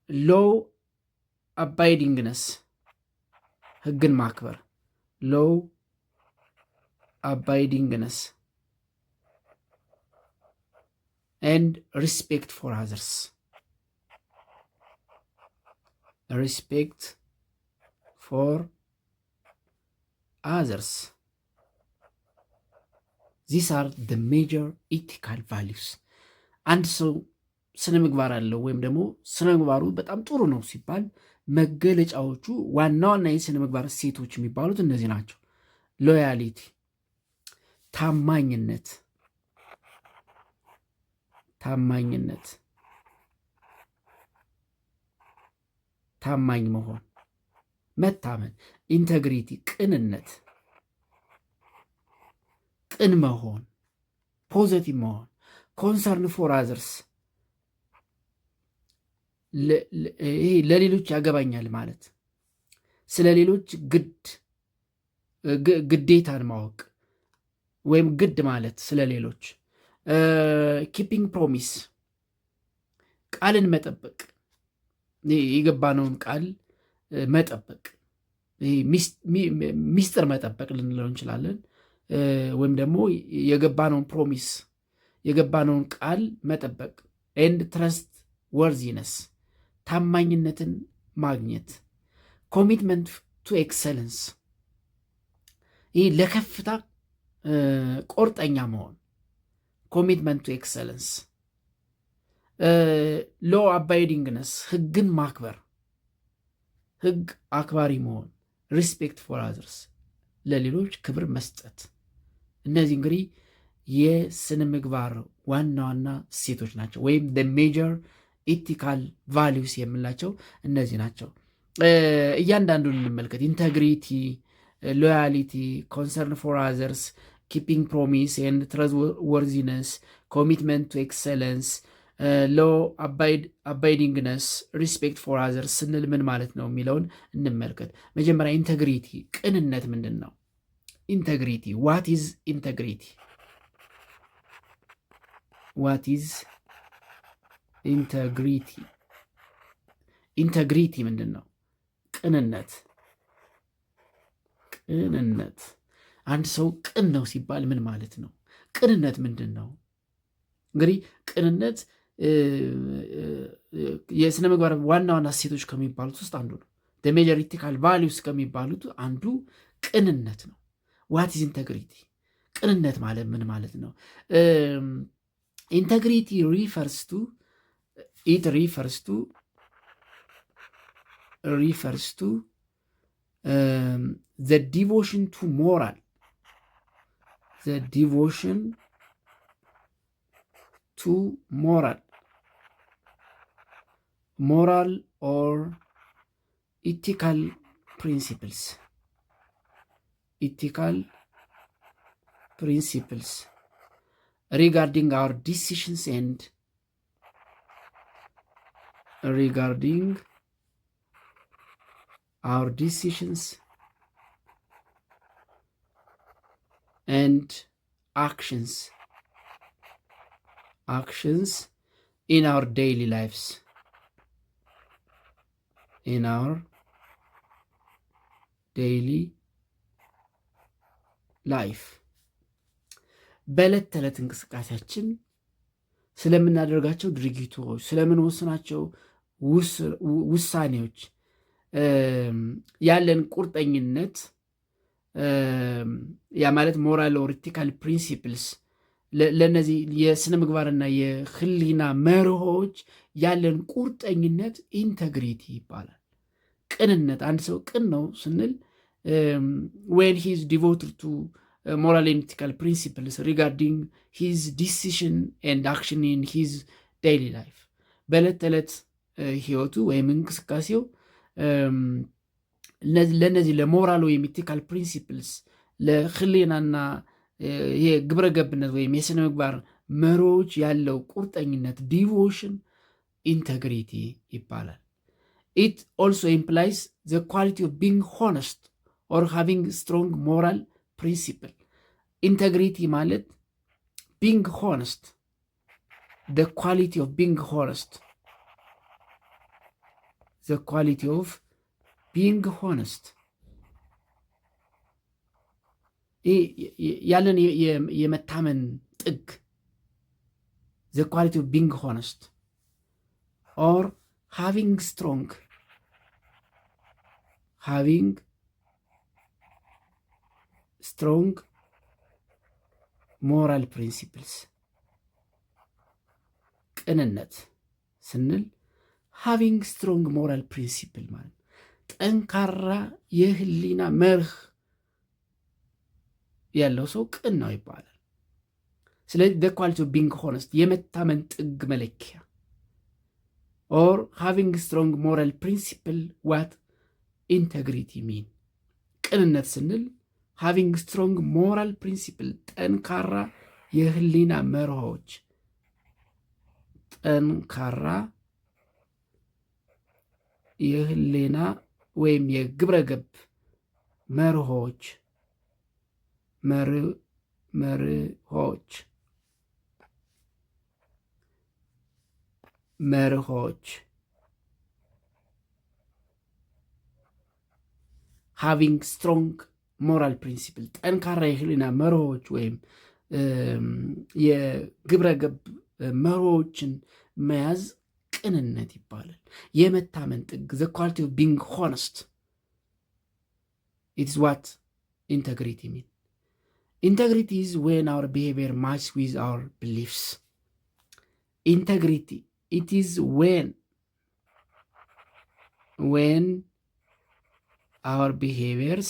ሎው አባይዲንግነስ፣ ህግን ማክበር፣ ሎው አባይዲንግነስ ኤንድ ሪስፔክት ፎር አዘርስ፣ ሪስፔክት ፎር አዘርስ። ዚስ አር ደ ሜጀር ኢቲካል ቫሊዩስ። አንድ ሰው ስነ ምግባር አለው ወይም ደግሞ ስነ ምግባሩ በጣም ጥሩ ነው ሲባል መገለጫዎቹ ዋና ዋና የስነ ምግባር እሴቶች የሚባሉት እነዚህ ናቸው። ሎያሊቲ፣ ታማኝነት፣ ታማኝነት፣ ታማኝ መሆን፣ መታመን፣ ኢንተግሪቲ፣ ቅንነት፣ ቅን መሆን፣ ፖዘቲቭ መሆን፣ ኮንሰርን ፎር አዘርስ፣ ይሄ ለሌሎች ያገባኛል ማለት፣ ስለ ሌሎች ግዴታን ማወቅ ወይም ግድ ማለት ስለ ሌሎች፣ ኪፒንግ ፕሮሚስ፣ ቃልን መጠበቅ፣ የገባነውን ቃል መጠበቅ፣ ሚስጥር መጠበቅ ልንለው እንችላለን። ወይም ደግሞ የገባነውን ፕሮሚስ፣ የገባነውን ቃል መጠበቅ፣ ኤንድ ትረስት ወርዚነስ፣ ታማኝነትን ማግኘት፣ ኮሚትመንት ቱ ኤክሰለንስ፣ ይህ ለከፍታ ቆርጠኛ መሆን፣ ኮሚትመንት ቱ ኤክሰለንስ፣ ሎ አባይዲንግነስ፣ ህግን ማክበር፣ ህግ አክባሪ መሆን፣ ሪስፔክት ፎር አዘርስ፣ ለሌሎች ክብር መስጠት። እነዚህ እንግዲህ የስነ ምግባር ዋና ዋና እሴቶች ናቸው፣ ወይም ሜጀር ኢቲካል ቫሊዩስ የምንላቸው እነዚህ ናቸው። እያንዳንዱን እንመልከት። ኢንተግሪቲ፣ ሎያሊቲ፣ ኮንሰርን ፎር አዘርስ፣ ኪፒንግ ፕሮሚስ ኤንድ ትረስትወርዚነስ፣ ኮሚትመንት ቱ ኤክሰለንስ፣ ሎ አባይዲንግነስ፣ ሪስፔክት ፎር አዘርስ ስንል ምን ማለት ነው የሚለውን እንመልከት። መጀመሪያ ኢንተግሪቲ፣ ቅንነት ምንድን ነው? ኢንተግሪቲ፣ ዋት ኢዝ ኢንተግሪቲ? ዋት ኢዝ ኢንተግሪቲ? ኢንተግሪቲ ምንድን ነው? ቅንነት። ቅንነት፣ አንድ ሰው ቅን ነው ሲባል ምን ማለት ነው? ቅንነት ምንድን ነው? እንግዲህ ቅንነት የስነ ምግባር ዋና ዋና እሴቶች ከሚባሉት ውስጥ አንዱ ነው። ሜጀር ኢቲካል ቫሊዩስ ከሚባሉት አንዱ ቅንነት ነው። ዋት ኢዝ ኢንተግሪቲ? ቅንነት ማለት ምን ማለት ነው? ኢንተግሪቲ refers to the devotion to moral, moral or ethical principles regarding our decisions and actions in our daily lives, በዕለት ተዕለት እንቅስቃሴያችን ስለምናደርጋቸው ድርጊቶች፣ ስለምንወስናቸው ውሳኔዎች ያለን ቁርጠኝነት፣ ያ ማለት ሞራል ኦር ኢቲካል ፕሪንሲፕልስ፣ ለእነዚህ የስነ ምግባርና የህሊና መርሆች ያለን ቁርጠኝነት ኢንተግሪቲ ይባላል። ቅንነት፣ አንድ ሰው ቅን ነው ስንል when he is devoted to moral and ethical principles regarding his decision and action in his daily life፣ በዕለት ተዕለት ህይወቱ ወይም እንቅስቃሴው ለእነዚህ ለሞራል ወይም ኢቲካል ፕሪንሲፕልስ፣ ለህሊናና የግብረ ገብነት ወይም የስነ ምግባር መርሆች ያለው ቁርጠኝነት ዲቮሽን ኢንተግሪቲ ይባላል። It also implies the quality of being honest or having strong moral principle. Integrity ማለት being honest, the quality of being honest, ያለን የመታመን ጥግ፣ the quality of being honest or having strong moral principles። ቅንነት ስንል having strong moral principle ማለት ጠንካራ የህሊና መርህ ያለው ሰው ቅን ነው ይባላል። ስለዚህ the quality of being honest የመታመን ጥግ መለኪያ or having strong moral principle what integrity mean ቅንነት ስንል having strong moral principle ጠንካራ የህሊና መርሆች ጠንካራ የህሊና ወይም የግብረ ገብ መርሆች having strong moral principle ጠንካራ የህሊና መርሆች ወይም የግብረ ገብ መርሆችን መያዝ ቅንነት ይባላል። የመታመን ጥግ the quality of being honest it is what integrity mean. Integrity is when our behavior matches with our beliefs. Integrity it is when our behaviors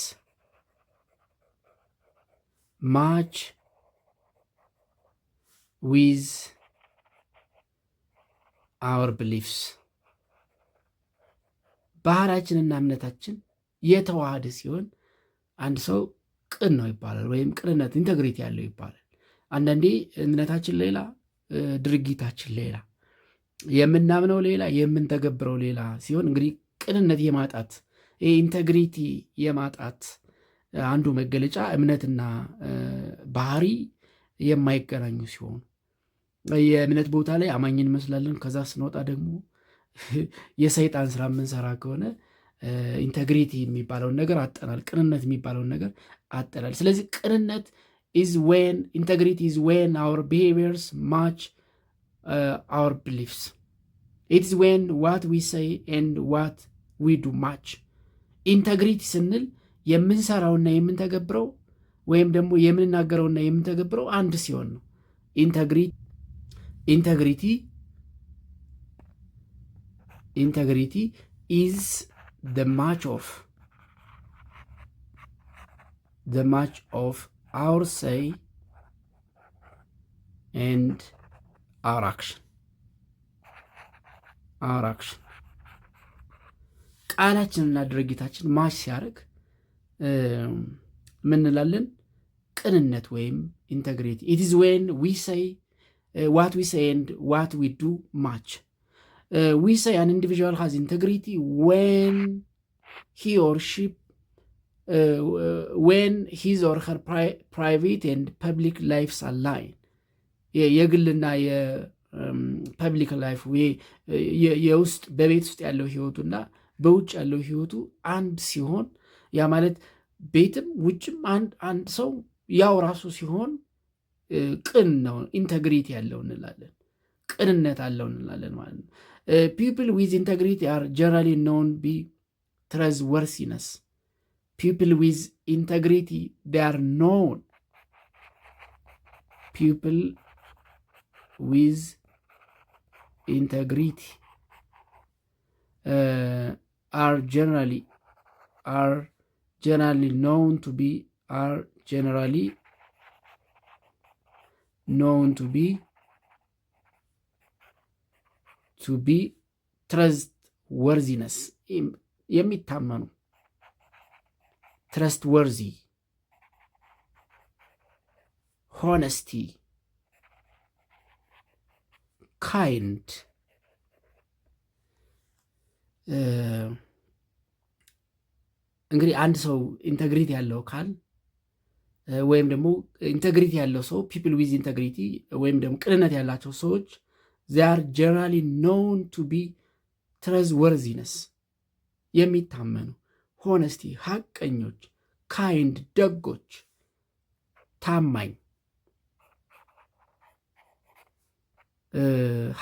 match with our beliefs. ባህሪያችንና እምነታችን የተዋሃደ ሲሆን አንድ ሰው ቅን ነው ይባላል፣ ወይም ቅንነት ኢንተግሪቲ ያለው ይባላል። አንዳንዴ እምነታችን ሌላ፣ ድርጊታችን ሌላ፣ የምናምነው ሌላ፣ የምንተገብረው ሌላ ሲሆን እንግዲህ ቅንነት የማጣት ኢንተግሪቲ የማጣት አንዱ መገለጫ እምነትና ባህሪ የማይገናኙ ሲሆኑ የእምነት ቦታ ላይ አማኝ እንመስላለን፣ ከዛ ስንወጣ ደግሞ የሰይጣን ስራ የምንሰራ ከሆነ ኢንተግሪቲ የሚባለውን ነገር አጠናል፣ ቅንነት የሚባለውን ነገር አጠናል። ስለዚህ ቅንነት ኢንተግሪቲ is when our behaviors match our beliefs. It is when what we say and what we do match. ኢንተግሪቲ ስንል የምንሰራውና የምንተገብረው ወይም ደግሞ የምንናገረውና የምንተገብረው አንድ ሲሆን ነው። ኢንተግሪቲ is the match of our say and our action. ቃላችንና ድርጊታችን ማች ሲያደርግ ምን እንላለን? ቅንነት ወይም ኢንተግሪቲ it is when we say what we say and what we do match. We say an individual has integrity when he or she when his or her private and public lives align. የግልና የፐብሊክ ላይፍ የውስጥ በቤት ውስጥ ያለው ህይወቱና በውጭ ያለው ህይወቱ አንድ ሲሆን፣ ያ ማለት ቤትም ውጭም አንድ ሰው ያው ራሱ ሲሆን ቅን ነው፣ ኢንተግሪቲ ያለው እንላለን፣ ቅንነት አለው እንላለን ማለት ነው። People with integrity are generally known to be trustworthiness. People with integrity, they are known. People with integrity are generally known to be trustworthiness የሚታመኑ trustworthy honesty kind እንግዲህ አንድ ሰው ኢንተግሪቲ ያለው ካል ወይም ደግሞ ኢንተግሪቲ ያለው ሰው people with integrity ወይም ደግሞ ቅንነት ያላቸው ሰዎች they are generally known to be trustworthiness የሚታመኑ honesty ሐቀኞች kind ደጎች ታማኝ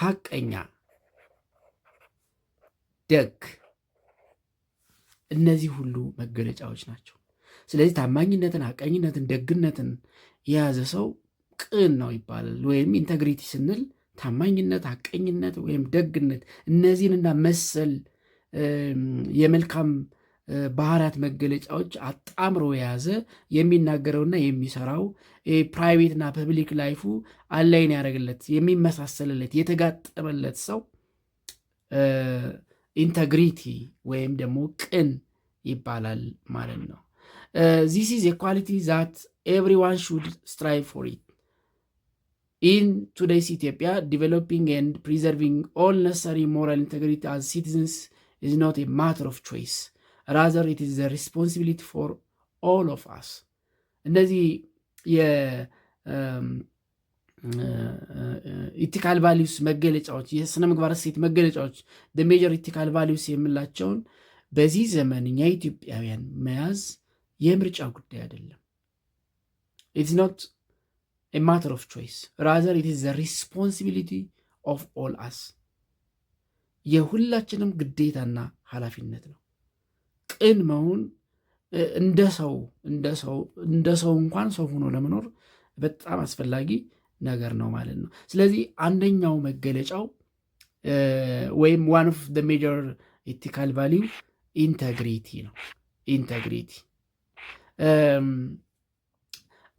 ሐቀኛ ደግ እነዚህ ሁሉ መገለጫዎች ናቸው። ስለዚህ ታማኝነትን፣ ሐቀኝነትን፣ ደግነትን የያዘ ሰው ቅን ነው ይባላል። ወይም ኢንተግሪቲ ስንል ታማኝነት፣ ሐቀኝነት ወይም ደግነት እነዚህንና መሰል የመልካም ባህሪያት መገለጫዎች አጣምሮ የያዘ የሚናገረውና የሚሰራው ፕራይቬትና ፐብሊክ ላይፉ አላይን ያደረግለት የሚመሳሰልለት የተጋጠመለት ሰው ኢንተግሪቲ ወይም ደግሞ ቅን ይባላል ማለት ነው። ዚስ ኢዝ ኤ ኳሊቲ ዛት ኤቭሪዋን ሹድ ስትራይቭ ፎር ኢት ኢን ቱዴይስ ኢትዮጵያ ዲቨሎፒንግ ኤንድ ፕሪዘርቪንግ ኦል ነሰሪ ሞራል ኢንተግሪቲ አዝ ሲቲዝንስ ኢዝ ኖት ኤ ማተር ኦፍ ቾይስ ራዘር ኢት ኢዝ ዘ ሪስፖንሲቢሊቲ ፎር ኦል ኦፍ አስ። እነዚህ ኢቲካል ቫሊዩስ መገለጫዎች የስነ ምግባር እሴት መገለጫዎች ሜጀር ኢቲካል ቫሊዩስ የምላቸውን በዚህ ዘመን እኛ ኢትዮጵያውያን መያዝ የምርጫ ጉዳይ አይደለም። ኢትስ ኖት ኤ ማተር ኦፍ ቾይስ ራዘር ኢት ኢዝ ዘ ሪስፖንሲቢሊቲ ኦፍ ኦል አስ፣ የሁላችንም ግዴታና ኃላፊነት ነው። ቅን መሆን እንደ ሰው እንኳን ሰው ሆኖ ለመኖር በጣም አስፈላጊ ነገር ነው ማለት ነው። ስለዚህ አንደኛው መገለጫው ወይም ዋን ኦፍ ዘ ሜጀር ኢቲካል ቫሊዩ ኢንተግሪቲ ነው። ኢንተግሪቲ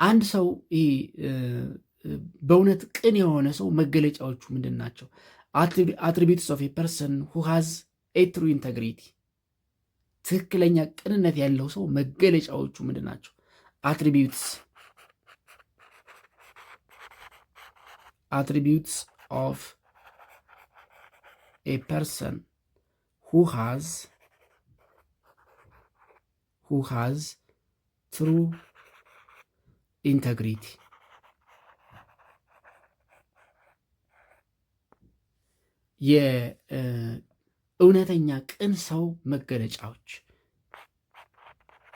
አንድ ሰው በእውነት ቅን የሆነ ሰው መገለጫዎቹ ምንድን ናቸው? አትሪቢዩትስ ኦፍ ኤ ፐርሰን ሁ ሃዝ ኤ ትሩ ኢንተግሪቲ፣ ትክክለኛ ቅንነት ያለው ሰው መገለጫዎቹ ምንድን ናቸው? attributes of a person who has true integrity. የእውነተኛ ቅን ሰው መገለጫዎች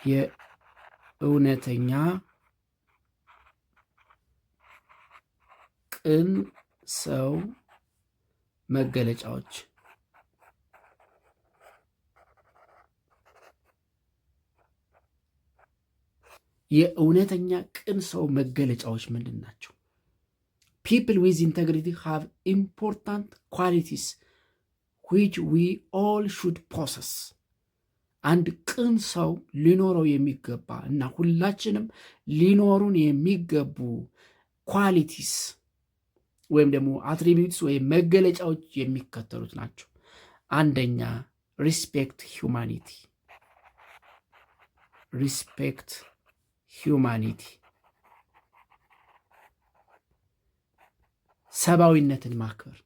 የእውነተኛ ቅን ሰው መገለጫዎች የእውነተኛ ቅን ሰው መገለጫዎች ምንድን ናቸው? People with integrity have important qualities which we all should possess. አንድ ቅን ሰው ሊኖረው የሚገባ እና ሁላችንም ሊኖሩን የሚገቡ ኳሊቲስ ወይም ደግሞ አትሪቢዩትስ ወይም መገለጫዎች የሚከተሉት ናቸው። አንደኛ ሪስፔክት ሂውማኒቲ። ሪስፔክት ሂውማኒቲ ሰብአዊነትን ማክበር።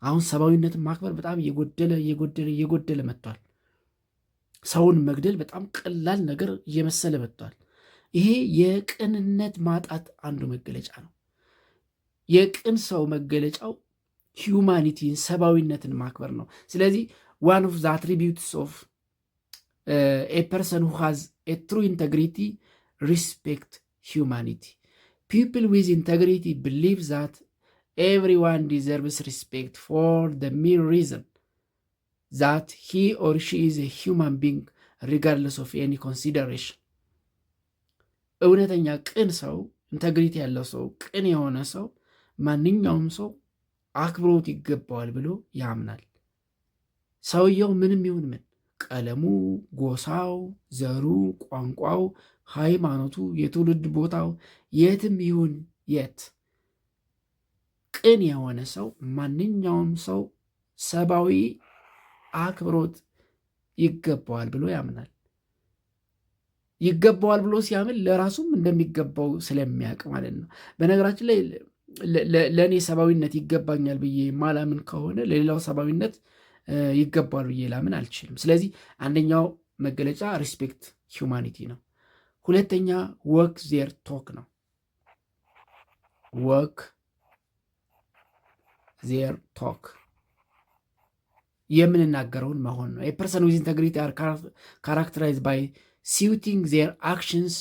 አሁን ሰብአዊነትን ማክበር በጣም እየጎደለ መጥቷል። ሰውን መግደል በጣም ቀላል ነገር እየመሰለ መጥቷል። ይሄ የቅንነት ማጣት አንዱ መገለጫ ነው። የቅን ሰው መገለጫው ሂውማኒቲን ሰብአዊነትን ማክበር ነው። ስለዚህ ዋን ኦፍ ዘ አትሪቢዩትስ ኦፍ ኤ ፐርሰን ሁ ሃዝ ኤ ትሩ ኢንተግሪቲ ሪስፔክት ሂውማኒቲ። ፒፕል ዊዝ ኢንተግሪቲ ቢሊቭ ዛት everyone deserves respect for the mere reason that he or she is a human being regardless of any consideration. እውነተኛ ቅን ሰው ኢንተግሪቲ ያለው ሰው ቅን የሆነ ሰው ማንኛውም ሰው አክብሮት ይገባዋል ብሎ ያምናል። ሰውየው ምንም ይሁን ምን፣ ቀለሙ፣ ጎሳው፣ ዘሩ፣ ቋንቋው፣ ሃይማኖቱ፣ የትውልድ ቦታው የትም ይሁን የት ቅን የሆነ ሰው ማንኛውም ሰው ሰብአዊ አክብሮት ይገባዋል ብሎ ያምናል። ይገባዋል ብሎ ሲያምን ለራሱም እንደሚገባው ስለሚያውቅ ማለት ነው። በነገራችን ላይ ለእኔ ሰብአዊነት ይገባኛል ብዬ ማላምን ከሆነ ለሌላው ሰብአዊነት ይገባዋል ብዬ ላምን አልችልም። ስለዚህ አንደኛው መገለጫ ሪስፔክት ሂውማኒቲ ነው። ሁለተኛ ወክ ዜር ቶክ ነው። ወክ ዜር ቶክ የምንናገረውን መሆን ነው። የፐርሰን ዊዝ ኢንተግሪቲ አር ካራክተራይዝድ ባይ ሲዩቲንግ ዜር አክሽንስ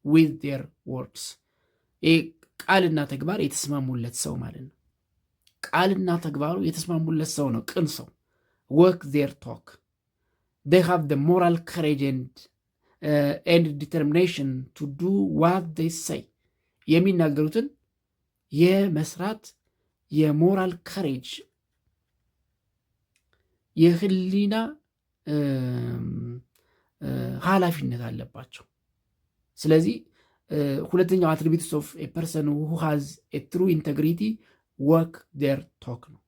ዊዝ ዜር ወርድስ። ቃልና ተግባር የተስማሙለት ሰው ማለት ነው። ቃልና ተግባሩ የተስማሙለት ሰው ነው ቅን ሰው። ወክ ዜር ቶክ they have the moral courage and determination to do what they say። የሚናገሩትን የመስራት የሞራል ከሬጅ የህሊና ኃላፊነት አለባቸው። ስለዚህ ሁለተኛው አትሪቢዩትስ ኦፍ ኤ ፐርሰን ሁ ሃዝ ኤ ትሩ ኢንቴግሪቲ ወርክ ዴር ቶክ ነው።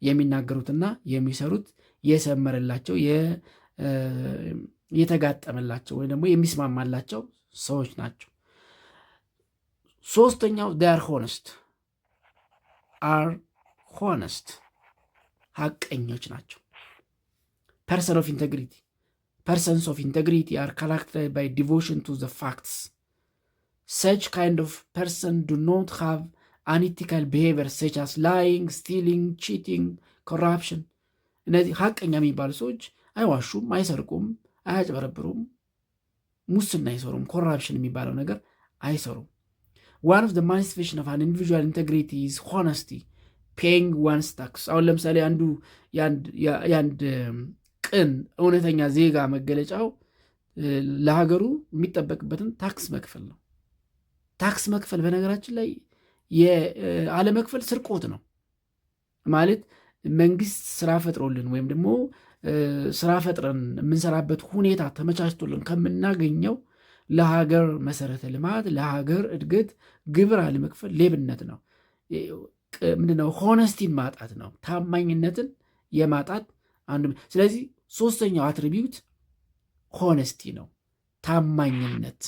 የሚናገሩትና የሚሰሩት የሰመረላቸው የተጋጠመላቸው ወይም ደግሞ የሚስማማላቸው ሰዎች ናቸው። ሶስተኛው ዴር ሆነስት አር ሆነስት ሀቀኞች ናቸው። persons of integrity are characterized by devotion to the facts. Such kind of person do not have unethical behavior such as lying, stealing, cheating, corruption. እነዚህ ሀቀኛ የሚባሉ ሰዎች አይዋሹም፣ አይሰርቁም፣ አያጭበረብሩም፣ ሙስና አይሰሩም፣ ኮራፕሽን የሚባለው ነገር አይሰሩም። one of the manifestation of an individual integrity is honesty, paying one's tax. አሁን ለምሳሌ አንዱ የአንድ ቅን እውነተኛ ዜጋ መገለጫው ለሀገሩ የሚጠበቅበትን ታክስ መክፈል ነው። ታክስ መክፈል በነገራችን ላይ አለመክፈል ስርቆት ነው ማለት መንግስት ስራ ፈጥሮልን ወይም ደግሞ ስራ ፈጥረን የምንሰራበት ሁኔታ ተመቻችቶልን ከምናገኘው ለሀገር መሰረተ ልማት ለሀገር እድገት ግብር አለመክፈል ሌብነት ነው። ምንድነው? ሆነስቲን ማጣት ነው፣ ታማኝነትን የማጣት አንዱ። ስለዚህ ሶስተኛው አትሪቢዩት ሆነስቲ ነው፣ ታማኝነት።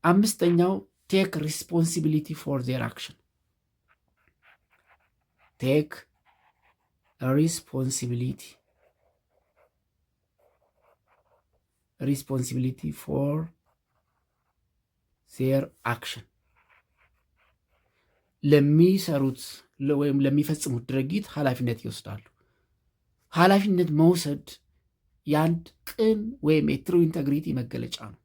አምስተኛው ቴክ ሪስፖንሲቢሊቲ ፎር ዜር አክሽን። ቴክ ሪስፖንሲቢሊቲ ፎር ዜር አክሽን። ለሚሰሩት ወይም ለሚፈጽሙት ድርጊት ኃላፊነት ይወስዳሉ። ኃላፊነት መውሰድ የአንድ ቅን ወይም የትሩ ኢንተግሪቲ መገለጫ ነው።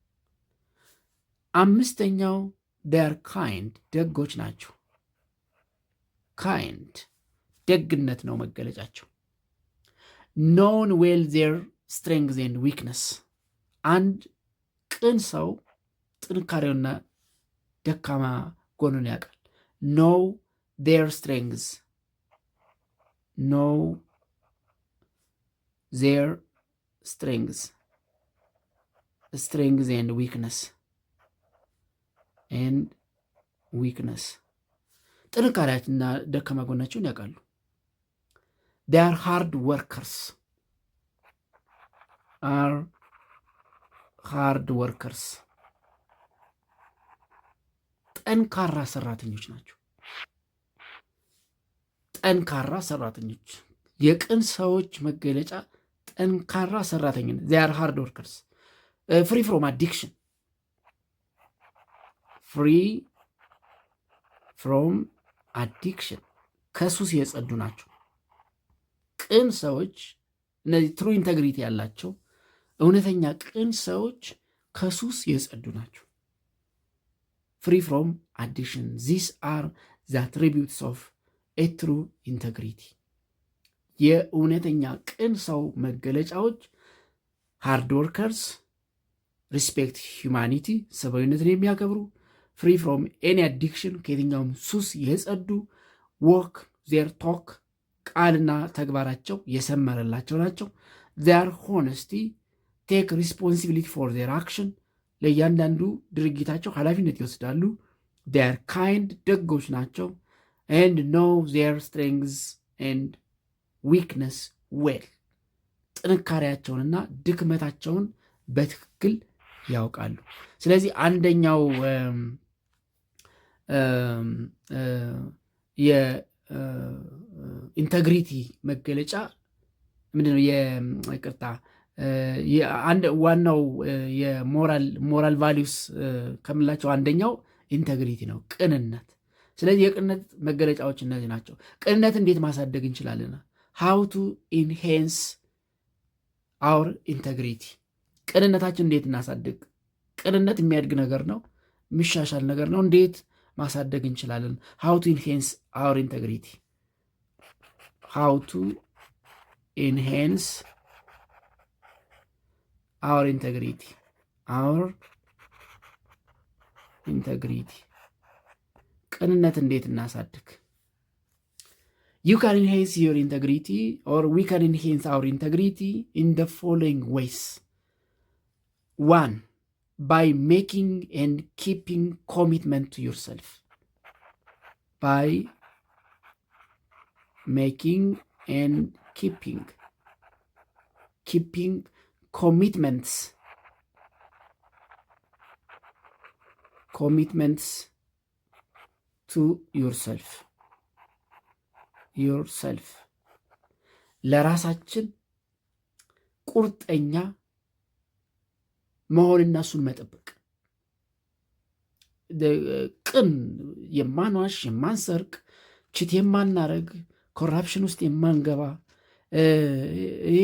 አምስተኛው ዴር ካይንድ ደጎች ናቸው። ካይንድ ደግነት ነው መገለጫቸው። ኖውን ዌል ዜር ስትሬንግዝ ኤንድ ዊክነስ። አንድ ቅን ሰው ጥንካሬውና ደካማ ጎኑን ያውቃል። know their strengths, strengths and weakness. ጥንካሬያቸውና ደካማ ጎናቸውን ያውቃሉ። they are hard workers. ጠንካራ ሰራተኞች ናቸው። ጠንካራ ሰራተኞች የቅን ሰዎች መገለጫ ጠንካራ ሰራተኝነት። they are hard workers. free from addiction ከሱስ የጸዱ ናቸው። ቅን ሰዎች እነዚህ ትሩ ኢንተግሪቲ ያላቸው እውነተኛ ቅን ሰዎች ከሱስ የጸዱ ናቸው። free from addiction. These are the attributes of a true integrity. የእውነተኛ ቅን ሰው መገለጫዎች ሃርድ ወርከርስ፣ ሪስፔክት ሂውማኒቲ ሰብአዊነትን የሚያከብሩ፣ ፍሪ ፍሮም ኤኒ አዲክሽን ከየትኛውም ሱስ የጸዱ፣ ወክ ዜር ቶክ ቃልና ተግባራቸው የሰመረላቸው ናቸው። ዜር ሆነስቲ ቴክ ሪስፖንሲቢሊቲ ፎር ዜር አክሽን ለእያንዳንዱ ድርጊታቸው ኃላፊነት ይወስዳሉ። ዴር ካይንድ ደጎች ናቸው። ኤንድ ኖው ዜር ስትሬንግዝ ኤንድ ዊክነስ ዌል ጥንካሬያቸውንና ድክመታቸውን በትክክል ያውቃሉ። ስለዚህ አንደኛው የኢንተግሪቲ መገለጫ ምንድነው? ዋናው የሞራል ቫሊዩስ ከምንላቸው አንደኛው ኢንተግሪቲ ነው፣ ቅንነት። ስለዚህ የቅንነት መገለጫዎች እነዚህ ናቸው። ቅንነት እንዴት ማሳደግ እንችላለን? ሃው ቱ ኢንሄንስ አውር ኢንተግሪቲ። ቅንነታችን እንዴት እናሳድግ? ቅንነት የሚያድግ ነገር ነው፣ የሚሻሻል ነገር ነው። እንዴት ማሳደግ እንችላለን? ሃው ቱ ኢንሄንስ አውር ኢንተግሪቲ። ሃው ቱ ኢንሄንስ our integrity. ቅንነት እንዴት እናሳድግ? You can enhance your integrity or we can enhance our integrity in the following ways. 1 by making and keeping commitment to yourself. By making and keeping commitments to yourself ለራሳችን ቁርጠኛ መሆንና እሱን መጠበቅ። ቅን፣ የማንዋሽ፣ የማንሰርቅ፣ ችት የማናረግ፣ ኮራፕሽን ውስጥ የማንገባ፣ ይሄ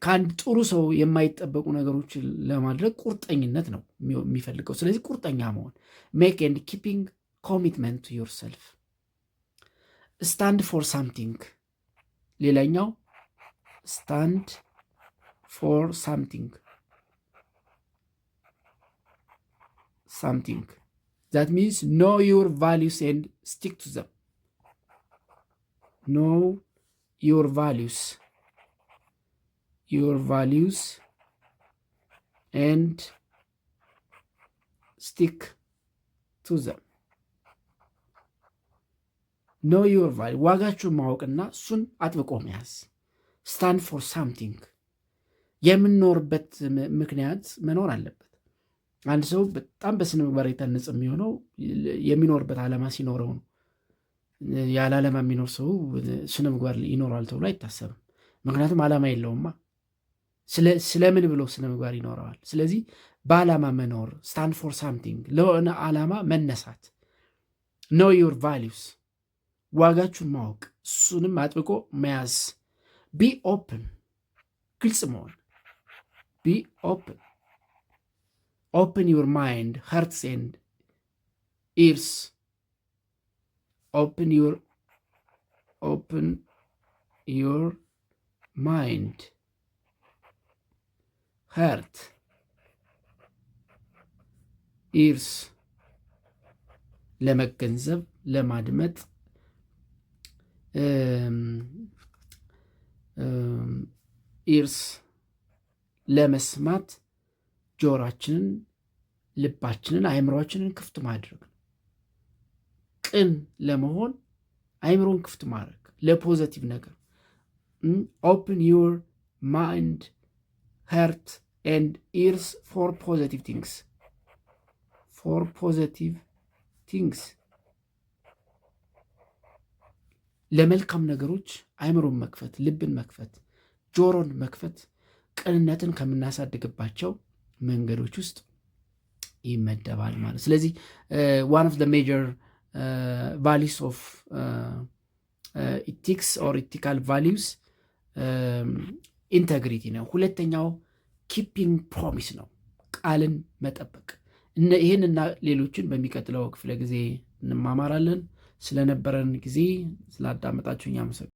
ከአንድ ጥሩ ሰው የማይጠበቁ ነገሮችን ለማድረግ ቁርጠኝነት ነው የሚፈልገው። ስለዚህ ቁርጠኛ መሆን ሜክ ኤንድ ኪፒንግ ኮሚትመንት ቱ ዮርሰልፍ። ስታንድ ፎር ሳምቲንግ፣ ሌላኛው ስታንድ ፎር ሳምቲንግ that means know your values and stick to them. Know your values and stick to them. know your value ዋጋችሁን ማወቅና እሱን አጥብቆ መያዝ። stand for something የምንኖርበት ምክንያት መኖር አለበት። አንድ ሰው በጣም በስነ ምግባር የታነጸ የሚሆነው የሚኖርበት ዓላማ ሲኖረው ነው። ያለ ዓላማ የሚኖር ሰው ስነ ምግባር ይኖረዋል ተብሎ አይታሰብም። ምክንያቱም ዓላማ የለውማ። ስለምን ብሎ ስነ ምግባር ይኖረዋል? ስለዚህ በዓላማ መኖር፣ ስታንድ ፎር ሳምቲንግ፣ ለሆነ ዓላማ መነሳት። ኖው ዩር ቫሊዩስ ዋጋችሁን ማወቅ፣ እሱንም አጥብቆ መያዝ። ቢ ኦፕን ግልጽ መሆን። ቢ ኦፕን open your mind, hearts and ears. Open your mind, heart, ears. ለመገንዘብ፣ ለማድመጥ፣ ኢርስ ለመስማት፣ ጆሮአችንን፣ ልባችንን፣ አእምሮአችንን ክፍት ማድረግ። ቅን ለመሆን አእምሮን ክፍት ማድረግ ለፖዘቲቭ ነገር። ኦፕን ዩር ማይንድ heart and ears for positive things. ለመልካም ነገሮች አእምሮን መክፈት፣ ልብን መክፈት፣ ጆሮን መክፈት ቅንነትን ከምናሳድግባቸው መንገዶች ውስጥ ይመደባል ማለት። ስለዚህ one of the major values of ethics or ethical values ኢንተግሪቲ ነው። ሁለተኛው ኪፒንግ ፕሮሚስ ነው፣ ቃልን መጠበቅ። ይህንና ሌሎችን በሚቀጥለው ክፍለ ጊዜ እንማማራለን። ስለነበረን ጊዜ ስላዳመጣችሁኝ አመሰግናለሁ።